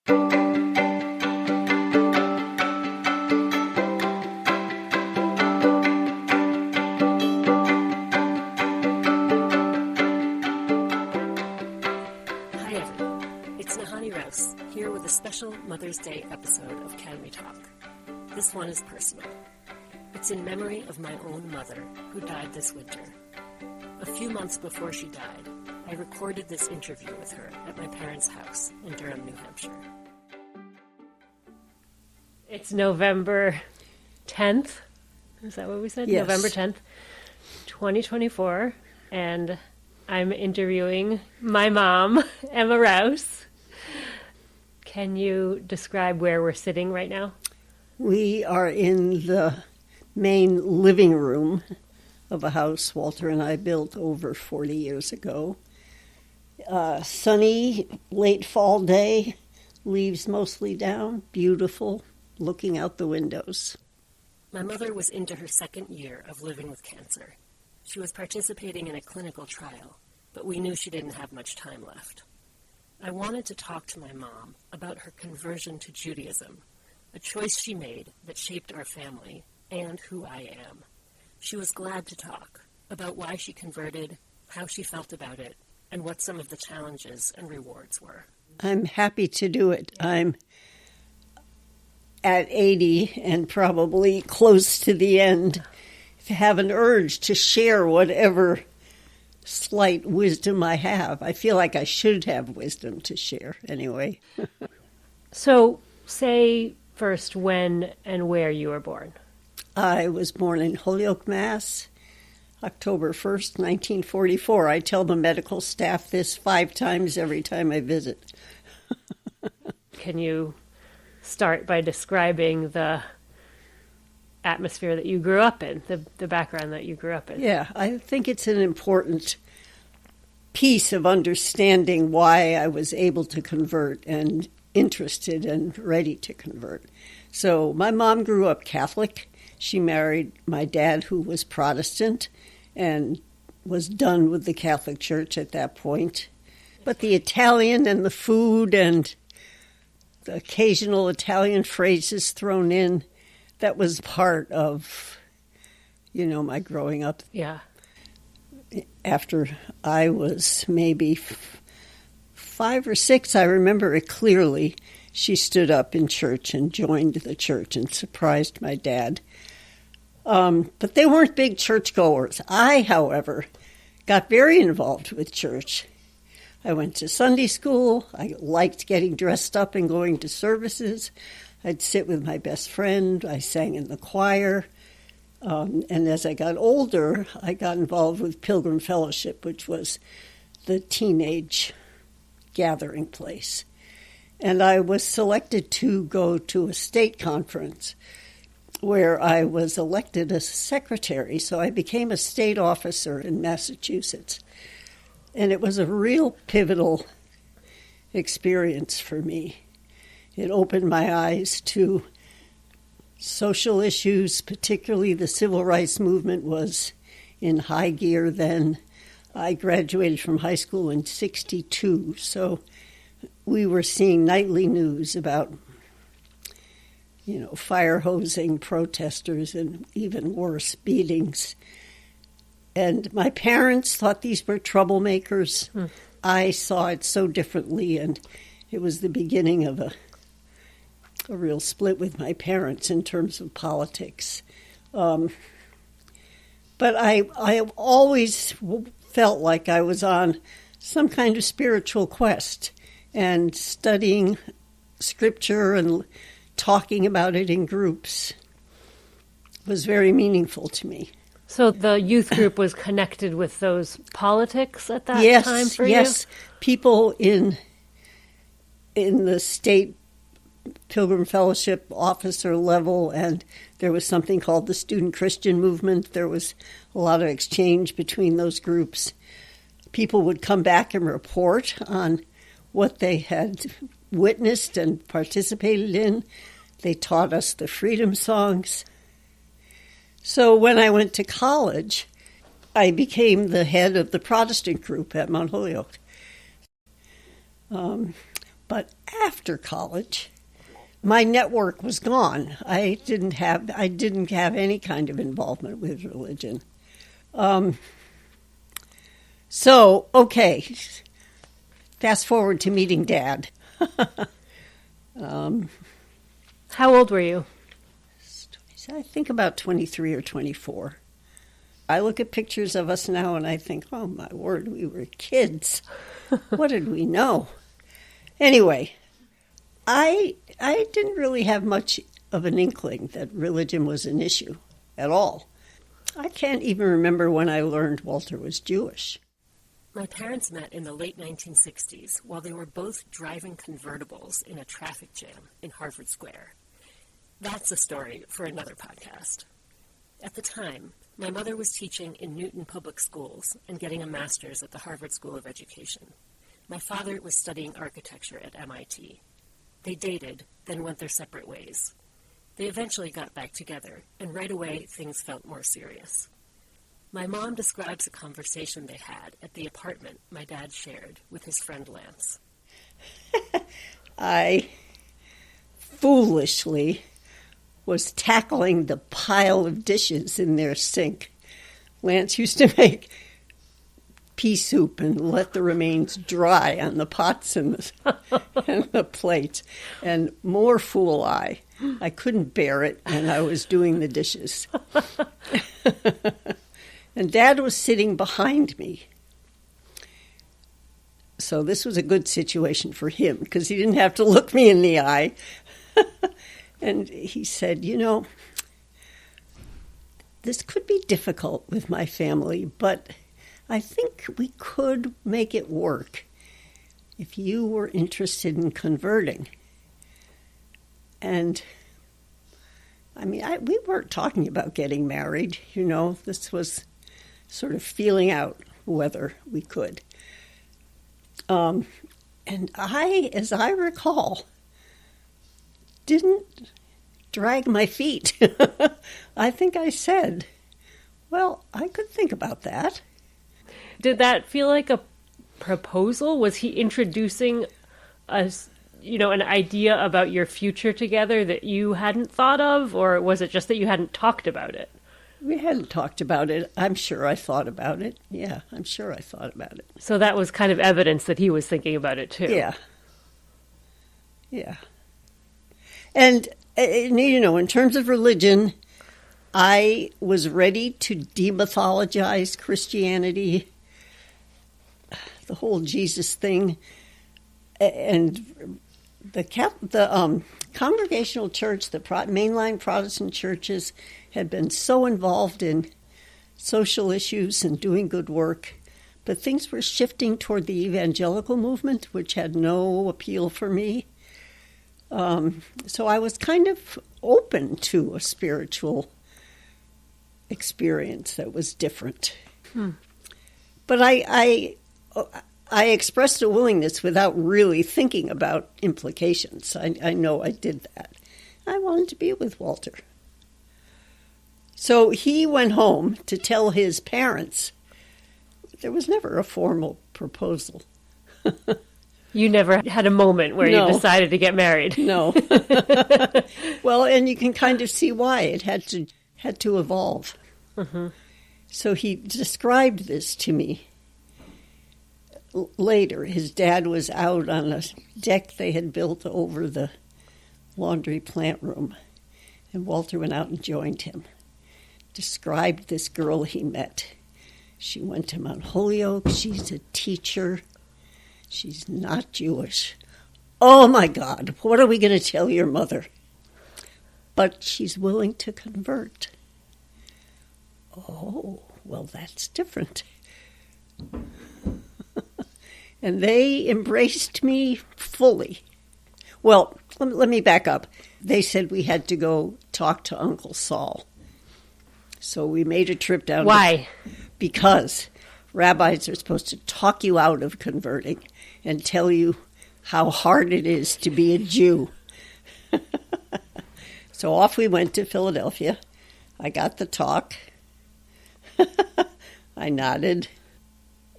It's Nahanni Rous, here with a special Mother's Day episode of Can We Talk. This one is personal. It's in memory of my own mother, who died this winter. A few months before she died, I recorded this interview with her at my parents' house in Durham, New Hampshire. It's November 10th. Is that what we said? Yes. November 10th, 2024. And I'm interviewing my mom, Emma Rous. Can you describe where we're sitting right now? We are in the main living room of a house Walter and I built over 40 years ago. Sunny, late fall day, leaves mostly down, beautiful, looking out the windows. My mother was into her second year of living with cancer. She was participating in a clinical trial, but we knew she didn't have much time left. I wanted to talk to my mom about her conversion to Judaism, a choice she made that shaped our family and who I am. She was glad to talk about why she converted, how she felt about it, and what some of the challenges and rewards were. I'm happy to do it. I'm at 80 and probably close to the end. To have an urge to share whatever slight wisdom I have. I feel like I should have wisdom to share anyway. So, say first when and where you were born. I was born in Holyoke, Mass., October 1st, 1944. I tell the medical staff this 5 times every time I visit. Can you start by describing the atmosphere that you grew up in, the background that you grew up in? Yeah, I think it's an important piece of understanding why I was able to convert and interested and ready to convert. So my mom grew up Catholic. She married my dad, who was Protestant and was done with the Catholic Church at that point. But the Italian and the food and the occasional Italian phrases thrown in, that was part of, my growing up. Yeah. After I was maybe 5 or 6, I remember it clearly, she stood up in church and joined the church and surprised my dad. But they weren't big churchgoers. I, however, got very involved with church. I went to Sunday school. I liked getting dressed up and going to services. I'd sit with my best friend. I sang in the choir. And as I got older, I got involved with Pilgrim Fellowship, which was the teenage gathering place. And I was selected to go to a state conference where I was elected as secretary. So I became a state officer in Massachusetts. And it was a real pivotal experience for me. It opened my eyes to social issues, particularly the civil rights movement was in high gear then. I graduated from high school in '62, so we were seeing nightly news about, fire hosing protesters and even worse, beatings. And my parents thought these were troublemakers. I saw it so differently, and it was the beginning of a real split with my parents in terms of politics. But I always felt like I was on some kind of spiritual quest, and studying scripture and talking about it in groups was very meaningful to me. So the youth group was connected with those politics at that time for you? Yes, people in the state Pilgrim Fellowship officer level, and there was something called the Student Christian Movement. There was a lot of exchange between those groups. People would come back and report on what they had witnessed and participated in. They taught us the freedom songs. So when I went to college, I became the head of the Protestant group at Mount Holyoke. By But after college, my network was gone. I didn't have any kind of involvement with religion. Okay, fast forward to meeting Dad. How old were you? I think about 23 or 24. I look at pictures of us now and I think, oh my word, we were kids. What did we know? Anyway, I didn't really have much of an inkling that religion was an issue at all. I can't even remember when I learned Walter was Jewish. My parents met in the late 1960s while they were both driving convertibles in a traffic jam in Harvard Square. That's a story for another podcast. At the time, my mother was teaching in Newton Public Schools and getting a master's at the Harvard School of Education. My father was studying architecture at MIT. They dated, then went their separate ways. They eventually got back together, and right away things felt more serious. My mom describes a conversation they had at the apartment my dad shared with his friend Lance. I foolishly was tackling the pile of dishes in their sink. Lance used to make pea soup and let the remains dry on the pots and the plates. And more fool I couldn't bear it, and I was doing the dishes. And Dad was sitting behind me. So this was a good situation for him, because he didn't have to look me in the eye. And he said, you know, this could be difficult with my family, but I think we could make it work if you were interested in converting. And, I mean, we weren't talking about getting married, you know. This was sort of feeling out whether we could. And I, as I recall, didn't drag my feet. I think I said, well, I could think about that. Did that feel like a proposal? Was he introducing an idea about your future together that you hadn't thought of, or was it just that you hadn't talked about it? We hadn't talked about it. I'm sure I thought about it. Yeah, I'm sure I thought about it. So that was kind of evidence that he was thinking about it too. Yeah. Yeah. And, you know, in terms of religion, I was ready to demythologize Christianity, the whole Jesus thing, and the Congregational Church, the mainline Protestant churches, had been so involved in social issues and doing good work, but things were shifting toward the evangelical movement, which had no appeal for me. So I was kind of open to a spiritual experience that was different. But I expressed a willingness without really thinking about implications. I know I did that. I wanted to be with Walter. So he went home to tell his parents. There was never a formal proposal. You never had a moment where you decided to get married. No. Well, and you can kind of see why it had to evolve. Mm-hmm. So he described this to me later. His dad was out on a deck they had built over the laundry plant room, and Walter went out and joined him. Described this girl he met. She went to Mount Holyoke. She's a teacher. She's not Jewish. Oh, my God, what are we going to tell your mother? But she's willing to convert. Oh, well, that's different. And they embraced me fully. Well, let me back up. They said we had to go talk to Uncle Saul. So we made a trip down. Why? Because rabbis are supposed to talk you out of converting and tell you how hard it is to be a Jew. So off we went to Philadelphia. I got the talk. I nodded.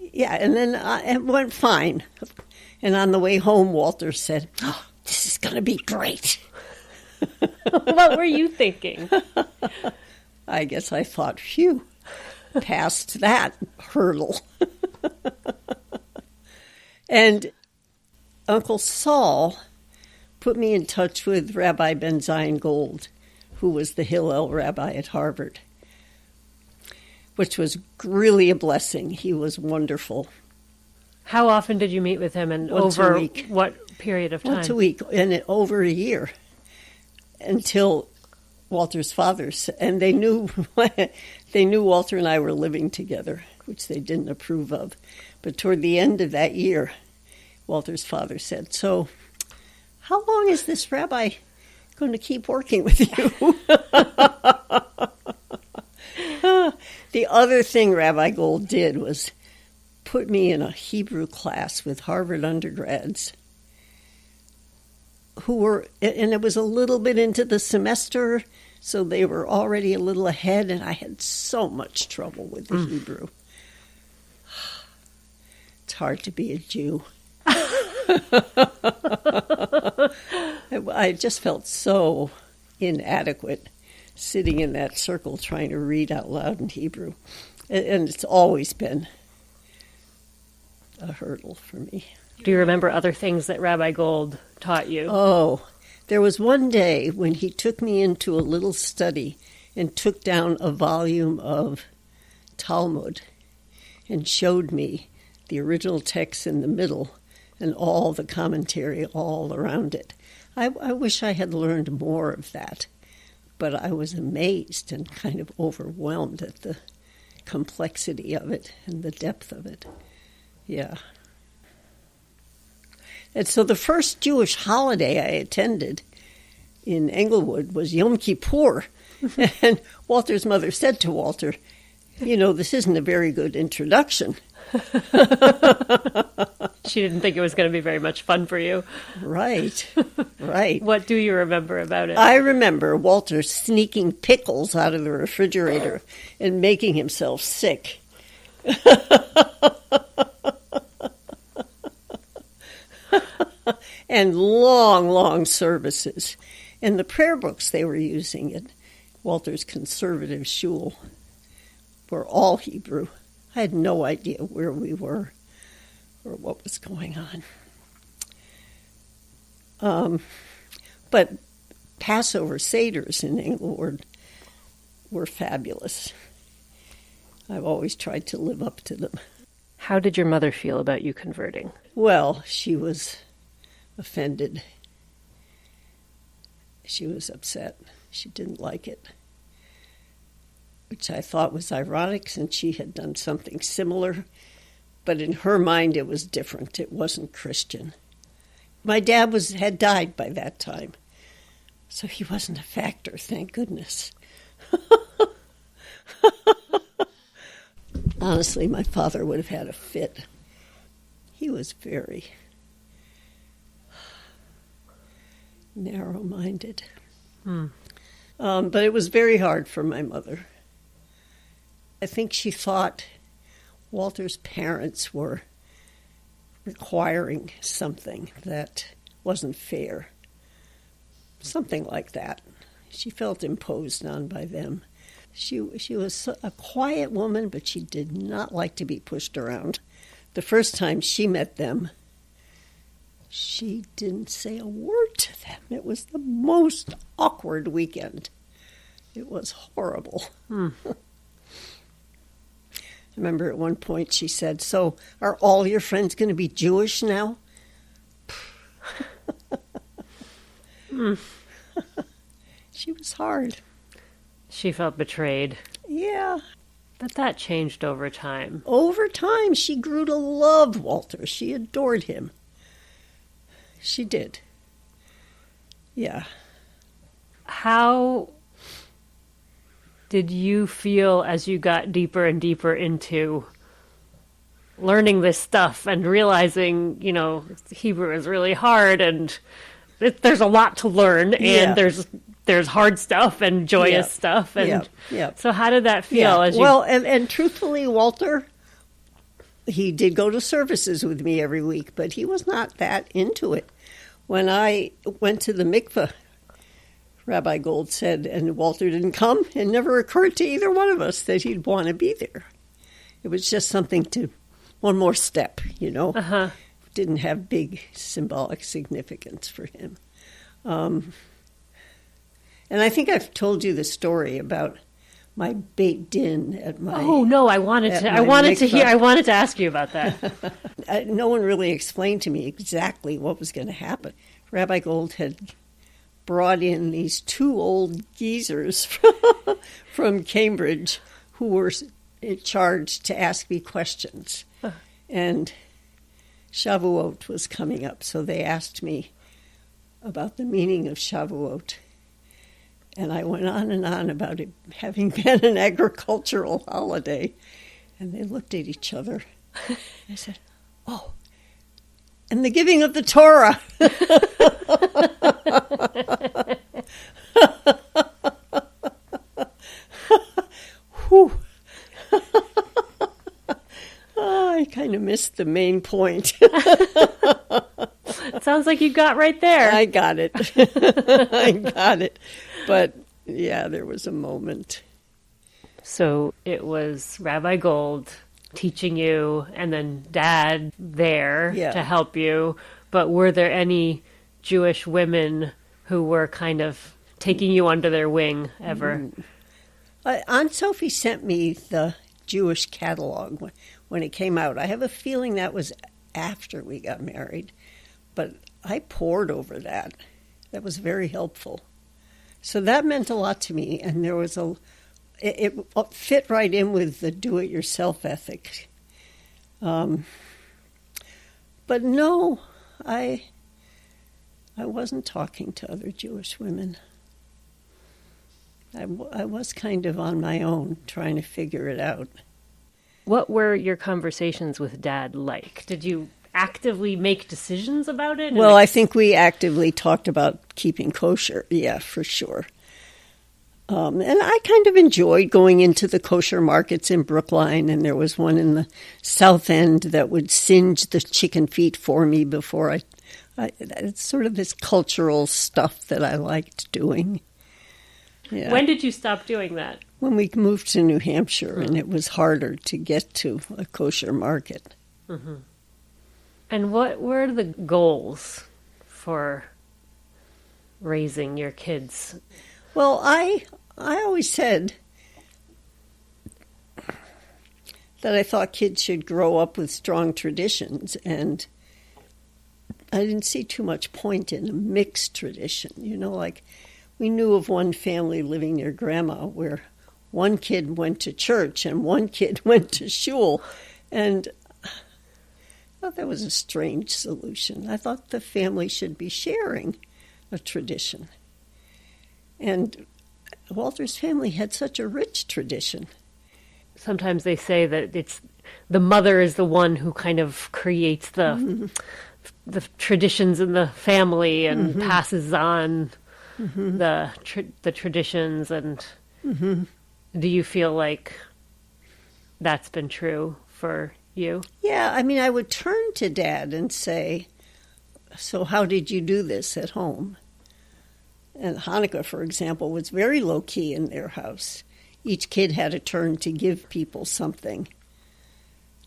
Yeah, and then it went fine. And on the way home, Walter said, "Oh, this is going to be great." What were you thinking? I guess I thought, phew, past that hurdle. And Uncle Saul put me in touch with Rabbi Ben Zion Gold, who was the Hillel rabbi at Harvard, which was really a blessing. He was wonderful. How often did you meet with him, and Once over a week. what period of time? Once a week, and over a year, until Walter's father, and they knew Walter and I were living together, which they didn't approve of. But toward the end of that year, Walter's father said, "So, how long is this rabbi going to keep working with you?" The other thing Rabbi Gold did was put me in a Hebrew class with Harvard undergrads who were, and it was a little bit into the semester, so they were already a little ahead, and I had so much trouble with the Hebrew. It's hard to be a Jew. I just felt so inadequate sitting in that circle trying to read out loud in Hebrew. And it's always been a hurdle for me. Do you remember other things that Rabbi Gold taught you? Oh, there was one day when he took me into a little study and took down a volume of Talmud and showed me the original text in the middle and all the commentary all around it. I wish I had learned more of that, but I was amazed and kind of overwhelmed at the complexity of it and the depth of it. Yeah. And so the first Jewish holiday I attended in Englewood was Yom Kippur. And Walter's mother said to Walter, "You know, this isn't a very good introduction." She didn't think it was going to be very much fun for you. Right, right. What do you remember about it? I remember Walter sneaking pickles out of the refrigerator and making himself sick. And long, long services. And the prayer books they were using at Walter's conservative shul were all Hebrew. I had no idea where we were or what was going on. But Passover Seders in Englewood were fabulous. I've always tried to live up to them. How did your mother feel about you converting? Well, she was offended. She was upset. She didn't like it, which I thought was ironic since she had done something similar. But in her mind, it was different. It wasn't Christian. My dad had died by that time, so he wasn't a factor, thank goodness. Honestly, my father would have had a fit. He was very narrow-minded. But it was very hard for my mother. I think she thought Walter's parents were requiring something that wasn't fair. Something like that. She felt imposed on by them. She was a quiet woman, but she did not like to be pushed around. The first time she met them, she didn't say a word to them. It was the most awkward weekend. It was horrible. I remember at one point she said, "So are all your friends going to be Jewish now?" She was hard. She felt betrayed. Yeah. But that changed over time. Over time, she grew to love Walter. She adored him. She did. Yeah. How did you feel as you got deeper and deeper into learning this stuff and realizing, you know, Hebrew is really hard and there's a lot to learn and there's hard stuff and joyous stuff. And so how did that feel? As you... Well, and truthfully, Walter he did go to services with me every week, but he was not that into it. When I went to the mikveh, Rabbi Gold said, and Walter didn't come, it never occurred to either one of us that he'd want to be there. It was just something one more step, Uh-huh. Didn't have big symbolic significance for him. And I think I've told you the story about my Beit Din at my... Oh, no, I wanted to ask you about that. No one really explained to me exactly what was going to happen. Rabbi Gold had brought in these two old geezers from Cambridge who were charged to ask me questions. And Shavuot was coming up, so they asked me about the meaning of Shavuot. And I went on about it having been an agricultural holiday. And they looked at each other. I said, oh, and the giving of the Torah. Whew. I kind of missed the main point. It sounds like you got right there. I got it. But, yeah, there was a moment. So it was Rabbi Gold teaching you and then Dad there to help you. But were there any Jewish women who were kind of taking you under their wing ever? Aunt Sophie sent me the Jewish catalog when it came out. I have a feeling that was after we got married, but I pored over that. That was very helpful. So that meant a lot to me, and there was it fit right in with the do-it-yourself ethic. But no, I wasn't talking to other Jewish women. I was kind of on my own, trying to figure it out. What were your conversations with Dad like? Did you actively make decisions about it? Well, I think we actively talked about keeping kosher, yeah, for sure. And I kind of enjoyed going into the kosher markets in Brookline, and there was one in the South End that would singe the chicken feet for me before it's sort of this cultural stuff that I liked doing. Yeah. When did you stop doing that? When we moved to New Hampshire, and it was harder to get to a kosher market. Mm-hmm. And what were the goals for raising your kids? Well, I always said that I thought kids should grow up with strong traditions, and I didn't see too much point in a mixed tradition. Like we knew of one family living near Grandma where one kid went to church and one kid went to shul, and I thought that was a strange solution. I thought the family should be sharing a tradition. And Walter's family had such a rich tradition. Sometimes they say that it's the mother is the one who kind of creates the traditions in the family and passes on the traditions. And do you feel like that's been true for you? Yeah, I mean, I would turn to Dad and say, so how did you do this at home? And Hanukkah, for example, was very low-key in their house. Each kid had a turn to give people something.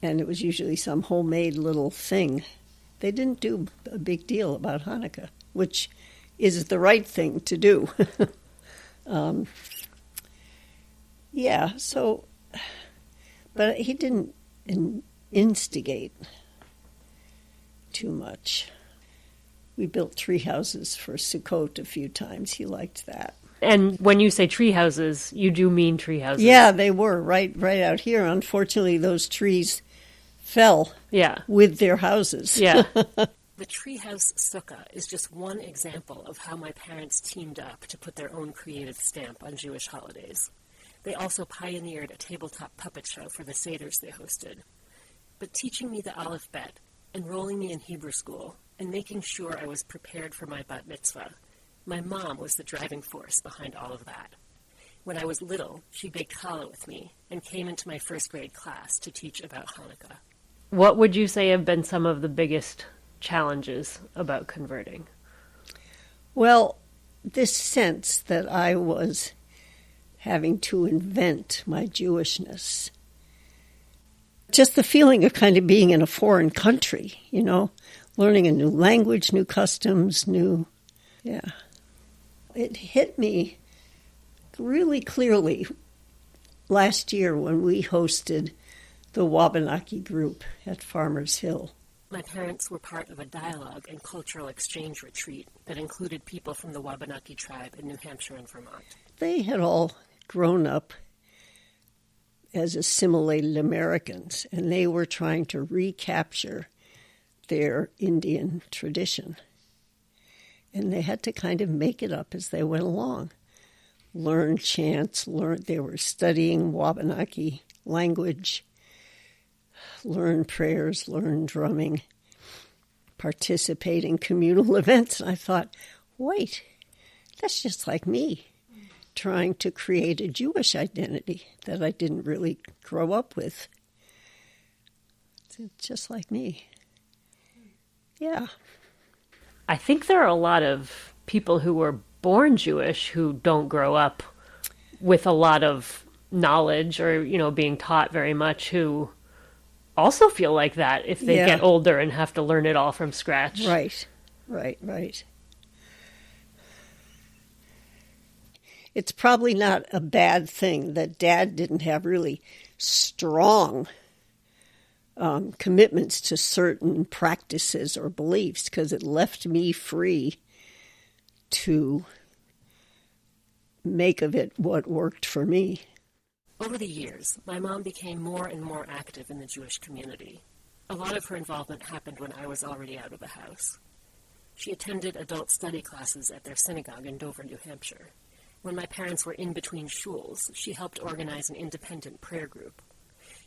And it was usually some homemade little thing. They didn't do a big deal about Hanukkah, which is the right thing to do. But he didn't instigate too much. We built tree houses for Sukkot a few times. He liked that. And when you say tree houses, you do mean tree houses? Yeah, they were right out here. Unfortunately, those trees fell with their houses. Yeah. The treehouse sukkah is just one example of how my parents teamed up to put their own creative stamp on Jewish holidays. They also pioneered a tabletop puppet show for the seders they hosted. But teaching me the Aleph Bet, enrolling me in Hebrew school, and making sure I was prepared for my bat mitzvah, my mom was the driving force behind all of that. When I was little, she baked challah with me and came into my first grade class to teach about Hanukkah. What would you say have been some of the biggest challenges about converting? Well, this sense that I was having to invent my Jewishness. Just the feeling of kind of being in a foreign country, learning a new language, new customs, yeah. It hit me really clearly last year when we hosted the Wabanaki group at Farmers Hill. My parents were part of a dialogue and cultural exchange retreat that included people from the Wabanaki tribe in New Hampshire and Vermont. They had all grown up as assimilated Americans, and they were trying to recapture their Indian tradition. And they had to kind of make it up as they went along. Learn chants, they were studying Wabanaki language, learn prayers, learn drumming, participate in communal events. And I thought, wait, that's just like me, trying to create a Jewish identity that I didn't really grow up with. It's just like me. Yeah. I think there are a lot of people who were born Jewish who don't grow up with a lot of knowledge or, being taught very much, who also feel like that if they get older and have to learn it all from scratch. Right. It's probably not a bad thing that Dad didn't have really strong commitments to certain practices or beliefs, because it left me free to make of it what worked for me. Over the years, my mom became more and more active in the Jewish community. A lot of her involvement happened when I was already out of the house. She attended adult study classes at their synagogue in Dover, New Hampshire. When my parents were in between shuls, she helped organize an independent prayer group.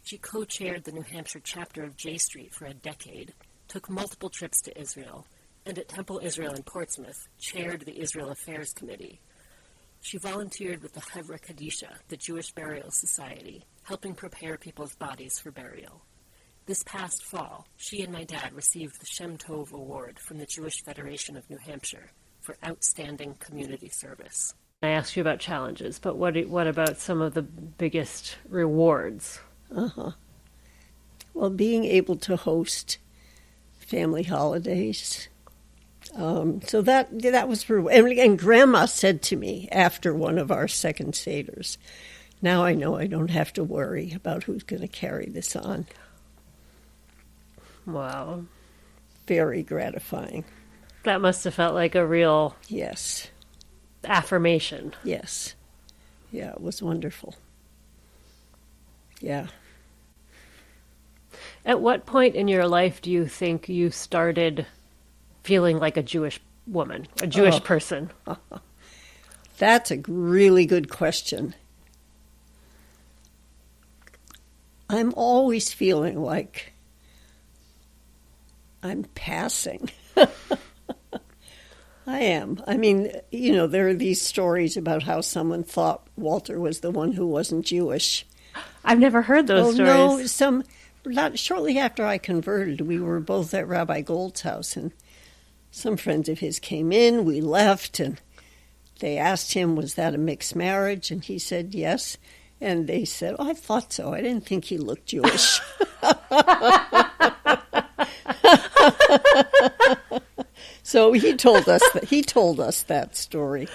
She co-chaired the New Hampshire chapter of J Street for a decade, took multiple trips to Israel, and at Temple Israel in Portsmouth, chaired the Israel Affairs Committee. She volunteered with the Hevra Kadisha, the Jewish Burial Society, helping prepare people's bodies for burial. This past fall, she and my dad received the Shem Tov Award from the Jewish Federation of New Hampshire for outstanding community service. I asked you about challenges, but what about some of the biggest rewards? Well, being able to host family holidays. So that was, and Grandma said to me after one of our second Seders, now I know I don't have to worry about who's going to carry this on. Wow. Very gratifying. That must have felt like a real affirmation. Yes. Yeah, it was wonderful. Yeah. At what point in your life do you think you started feeling like a Jewish woman, a Jewish person? That's a really good question. I'm always feeling like I'm passing. I am. I mean, there are these stories about how someone thought Walter was the one who wasn't Jewish. I've never heard those stories. No, not shortly after I converted, we were both at Rabbi Gold's house, and some friends of his came in, we left, and they asked him, was that a mixed marriage? And he said, yes. And they said, I thought so. I didn't think he looked Jewish. So he told us that story,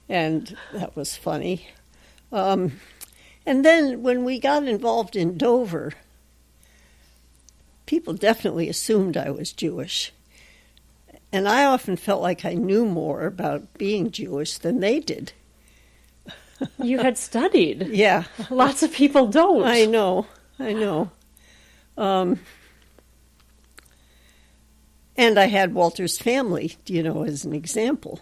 and that was funny. And then when we got involved in Dover, people definitely assumed I was Jewish. And I often felt like I knew more about being Jewish than they did. You had studied. Yeah. Lots of people don't. I know. And I had Walter's family, as an example.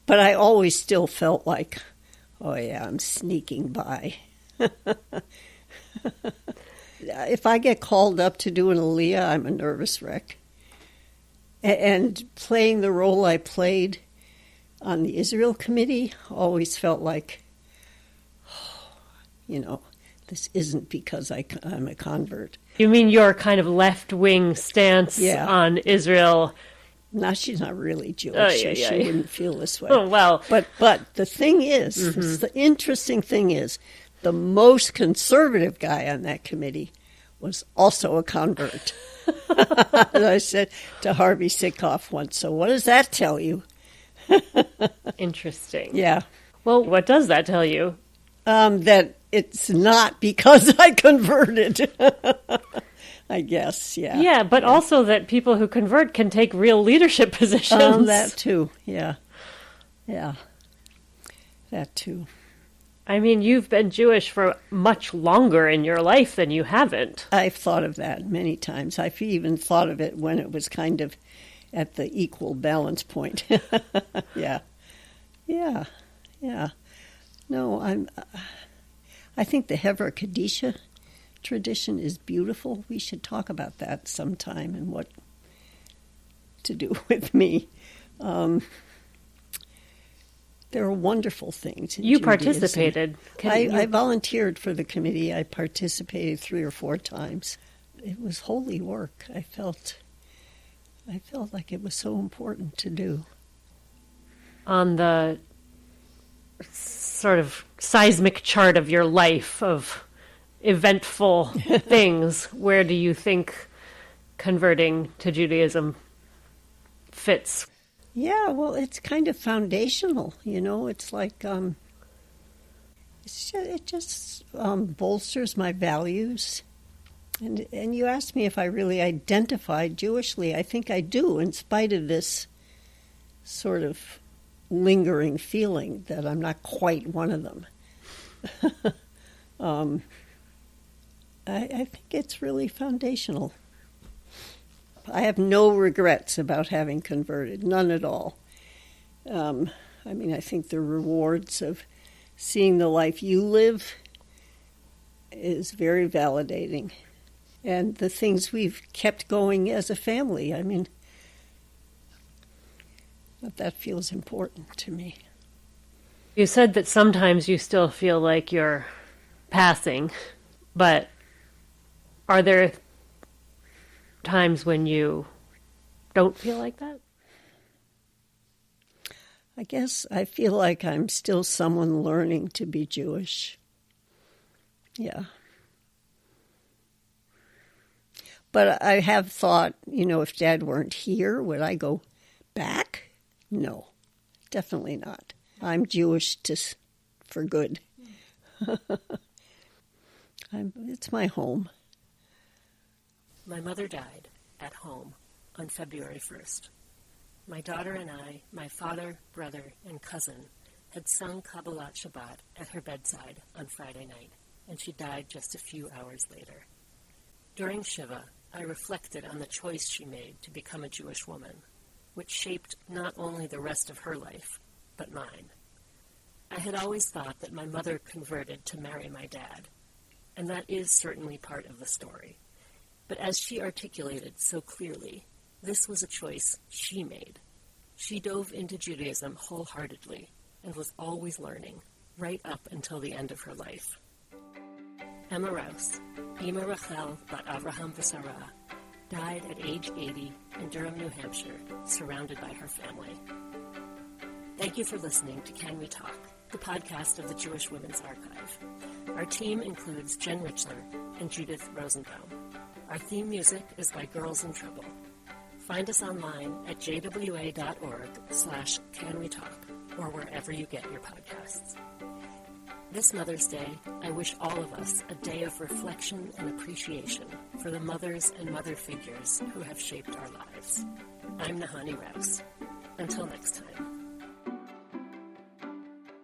But I always still felt like, oh yeah, I'm sneaking by. If I get called up to do an aliyah, I'm a nervous wreck. And playing the role I played on the Israel Committee always felt like, this isn't because I'm a convert. You mean your kind of left-wing stance Yeah. on Israel? Now, she's not really Jewish, Oh, so yeah, she yeah. wouldn't feel this way. Oh, well. But the thing is, the interesting thing is, the most conservative guy on that committee was also a convert. And I said to Harvey Sickoff once, so what does that tell you? Interesting. Yeah. Well, what does that tell you? That it's not because I converted. I guess, yeah. Yeah, but also that people who convert can take real leadership positions. That too, yeah. Yeah. That too. I mean, you've been Jewish for much longer in your life than you haven't. I've thought of that many times. I've even thought of it when it was kind of at the equal balance point. Yeah. Yeah. Yeah. No, I think the Hevra Kadisha tradition is beautiful. We should talk about that sometime and what to do with me. There are wonderful things in You Judaism. participated. I volunteered for the committee. I participated 3 or 4 times. It was holy work. I felt like it was so important to do. On the sort of seismic chart of your life of eventful things, where do you think converting to Judaism fits? Yeah, well, it's kind of foundational, you know. It's like it just bolsters my values. And you asked me if I really identified Jewishly. I think I do, in spite of this sort of lingering feeling that I'm not quite one of them. I think it's really foundational. I have no regrets about having converted, none at all. I mean, I think the rewards of seeing the life you live is very validating. And the things we've kept going as a family, I mean, that feels important to me. You said that sometimes you still feel like you're passing, but are there times when you don't feel like that? I guess I feel like I'm still someone learning to be Jewish. Yeah. But I have thought, you know, if Dad weren't here, would I go back? No, definitely not. I'm Jewish for good. It's my home. My mother died at home on February 1st. My daughter and I, my father, brother, and cousin had sung Kabbalat Shabbat at her bedside on Friday night, and she died just a few hours later. During Shiva, I reflected on the choice she made to become a Jewish woman, which shaped not only the rest of her life, but mine. I had always thought that my mother converted to marry my dad, and that is certainly part of the story. But as she articulated so clearly, this was a choice she made. She dove into Judaism wholeheartedly and was always learning, right up until the end of her life. Emma Rous, Ima Rachel bat Avraham v'Sarah, died at age 80 in Durham, New Hampshire, surrounded by her family. Thank you for listening to Can We Talk, the podcast of the Jewish Women's Archive. Our team includes Jen Richler and Judith Rosenbaum. Our theme music is by Girls in Trouble. Find us online at jwa.org/canwetalk or wherever you get your podcasts. This Mother's Day, I wish all of us a day of reflection and appreciation for the mothers and mother figures who have shaped our lives. I'm Nahanni Rous. Until next time.